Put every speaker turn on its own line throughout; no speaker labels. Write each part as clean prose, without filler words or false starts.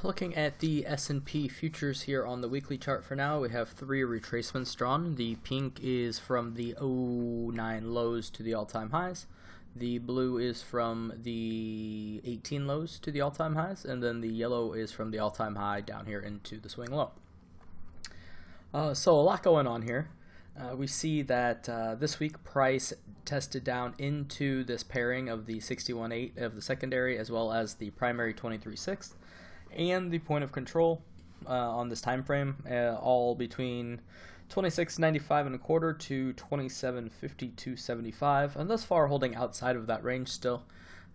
looking at the S&P futures here on the weekly chart for now, we have three retracements drawn. The pink is from the '09 lows to the all-time highs. The blue is from the '18 lows to the all-time highs, and then the yellow is from the all-time high down here into the swing low. So a lot going on here. We see that this week price tested down into this pairing of the 61.8 of the secondary as well as the primary 23.6 and the point of control on this time frame, all between 26.95 and a quarter to 27.52.75, and thus far holding outside of that range still.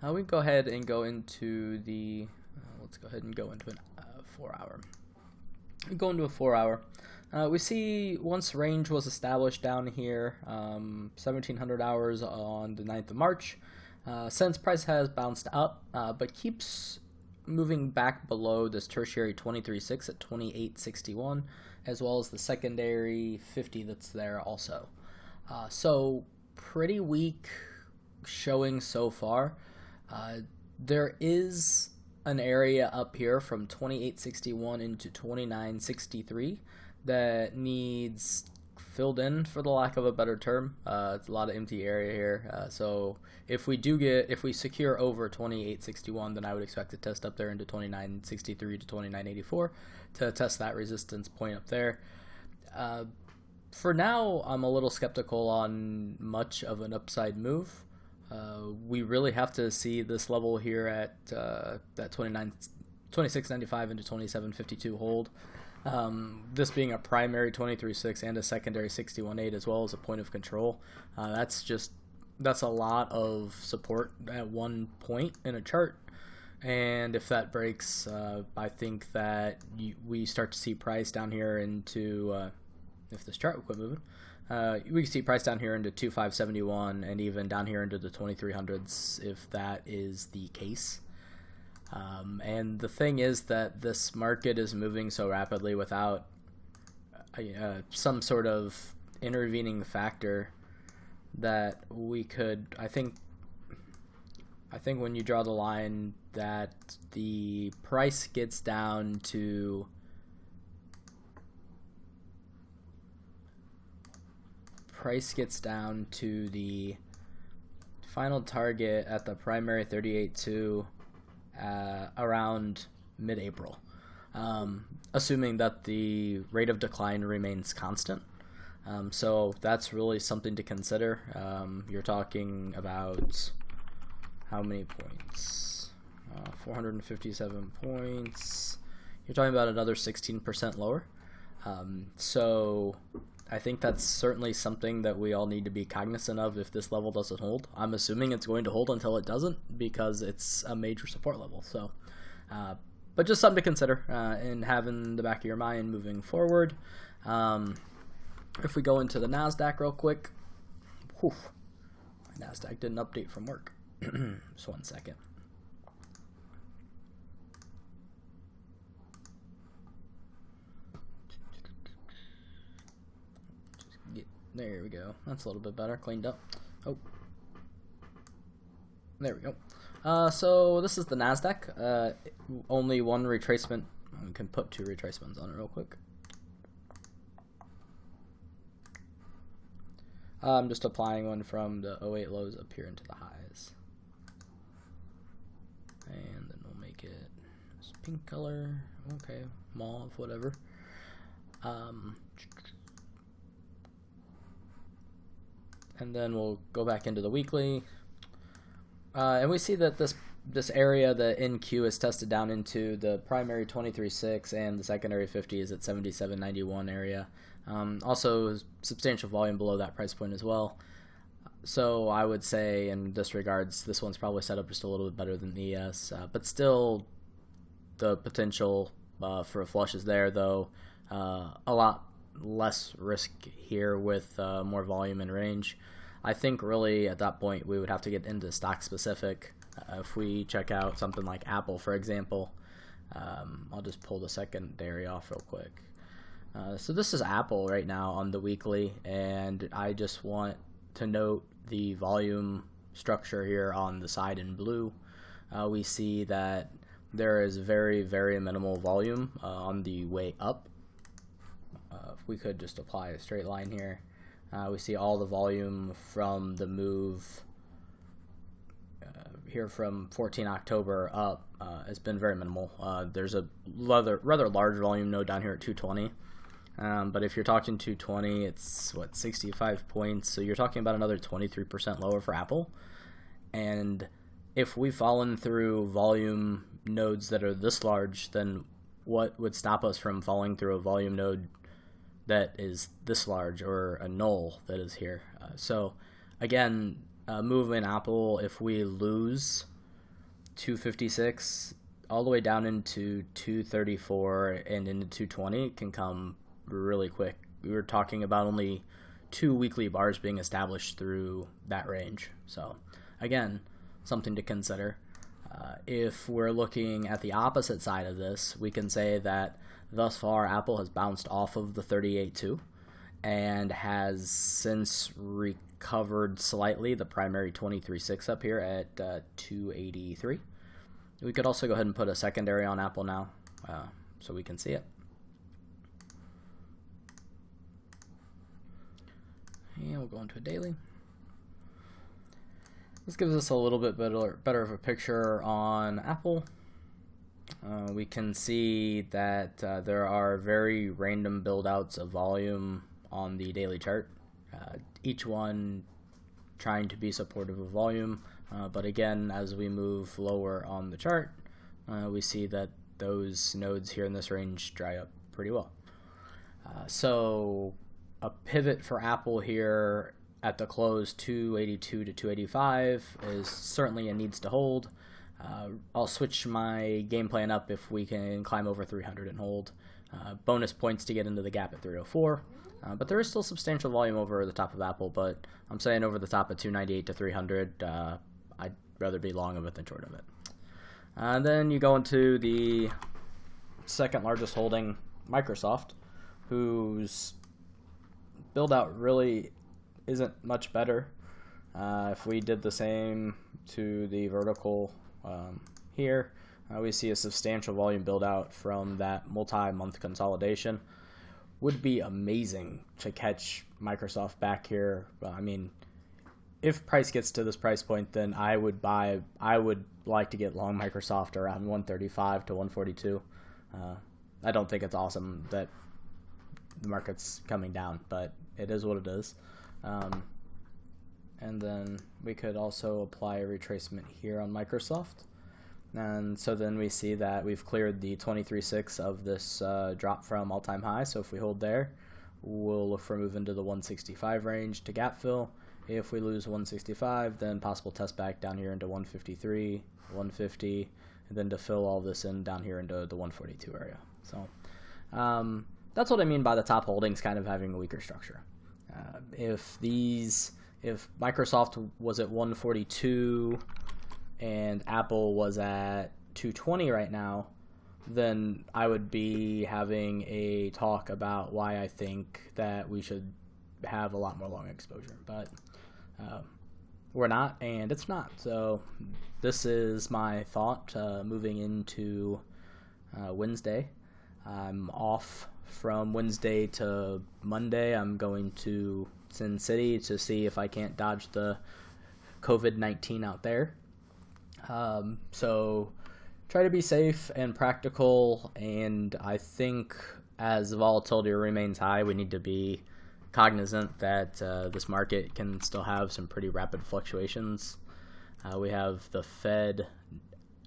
We can go ahead and go into the let's go ahead and go into a 4 hour. We go into a 4 hour. We see once range was established down here, 1700 hours on the 9th of March. Since price has bounced up, but keeps moving back below this tertiary 23.6 at 28.61, as well as the secondary 50 that's there also. So pretty weak showing so far. There is an area up here from 28.61 into 29.63 that needs filled in, for the lack of a better term. It's a lot of empty area here. So if we secure over 28.61, then I would expect to test up there into 29.63 to 29.84 to test that resistance point up there. For now, I'm a little skeptical on much of an upside move. We really have to see this level here at that 26.95 into 27.52 hold. This being a primary 23.6 and a secondary 61.8 as well as a point of control. That's a lot of support at one point in a chart, and if that breaks, I think that we start to see price down here into if this chart will quit moving, we can see price down here into 2571 and even down here into the 2300s if that is the case. And the thing is that this market is moving so rapidly without some sort of intervening factor that we could, I think when you draw the line that the price gets down to the final target at the primary 38.2 around mid-April, assuming that the rate of decline remains constant. So that's really something to consider. You're talking about how many points? 457 points. You're talking about another 16% lower. So I think that's certainly something that we all need to be cognizant of if this level doesn't hold. I'm assuming it's going to hold until it doesn't because it's a major support level. So, but just something to consider and have in the back of your mind moving forward. If we go into the Nasdaq real quick, my Nasdaq didn't update from work. Just 1 second. There we go. That's a little bit better. Cleaned up. Oh. There we go. So this is the Nasdaq. Only one retracement. We can put two retracements on it real quick. I'm just applying one from the '08 lows up here into the highs. And then we'll make it this pink color. Okay. Mauve, whatever. And then we'll go back into the weekly, and we see that this area, the NQ, is tested down into the primary 23.6 and the secondary 50 is at 77.91 area. Also, substantial volume below that price point as well. So I would say, in this regards, this one's probably set up just a little bit better than the ES, but still, the potential for a flush is there, though a lot less risk here with more volume and range. I think really at that point we would have to get into stock specific. If we check out something like Apple, for example, I'll just pull the secondary off real quick. So this is Apple right now on the weekly, and I just want to note the volume structure here on the side in blue. We see that there is very, very minimal volume on the way up. If we could just apply a straight line here, we see all the volume from the move here from 14 October up has been very minimal. There's a rather large volume node down here at 220. But if you're talking 220, it's what, 65 points, so you're talking about another 23% lower for Apple. And if we've fallen through volume nodes that are this large, then what would stop us from falling through a volume node that is this large, or a null that is here? So again, move in Apple, if we lose 256 all the way down into 234 and into 220, it can come really quick. We were talking about only 2 weekly bars being established through that range. So again, something to consider. If we're looking at the opposite side of this, we can say that thus far Apple has bounced off of the 38.2 and has since recovered slightly, the primary 23.6 up here at 283. We could also go ahead and put a secondary on Apple now so we can see it. And we'll go into a daily. This gives us a little bit better of a picture on Apple. We can see that there are very random build-outs of volume on the daily chart, each one trying to be supportive of volume. But again, as we move lower on the chart, we see that those nodes here in this range dry up pretty well. So a pivot for Apple here at the close, 282 to 285, is certainly a needs to hold. I'll switch my game plan up if we can climb over 300 and hold. Bonus points to get into the gap at 304. But there is still substantial volume over the top of Apple, but I'm saying over the top of 298 to 300, I'd rather be long of it than short of it. And then you go into the second largest holding, Microsoft, whose build out really isn't much better. If we did the same to the vertical here, we see a substantial volume build out from that multi-month consolidation. Would be amazing to catch Microsoft back here. I mean, if price gets to this price point, then I would like to get long Microsoft around 135 to 142. I don't think it's awesome that the market's coming down, but it is what it is. And then we could also apply a retracement here on Microsoft. And so then we see that we've cleared the 23.6 of this drop from all-time high. So if we hold there, we'll look for a move into the 165 range to gap fill. If we lose 165, then possible test back down here into 153, 150, and then to fill all this in down here into the 142 area. So that's what I mean by the top holdings kind of having a weaker structure. If Microsoft was at 142 and Apple was at 220 right now, then I would be having a talk about why I think that we should have a lot more long exposure. But we're not, and it's not. So this is my thought moving into Wednesday. I'm off from Wednesday to Monday. I'm going to Sin City to see if I can't dodge the COVID-19 out there. So try to be safe and practical, and I think as volatility remains high, we need to be cognizant that this market can still have some pretty rapid fluctuations. We have the Fed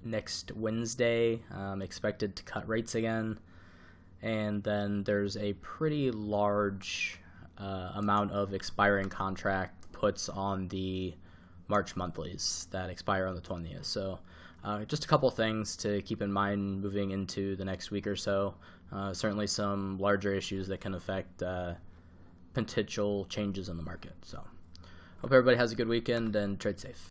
next Wednesday expected to cut rates again, and then there's a pretty large amount of expiring contract puts on the March monthlies that expire on the 20th. So just a couple things to keep in mind moving into the next week or so. Certainly some larger issues that can affect potential changes in the market. So hope everybody has a good weekend and trade safe.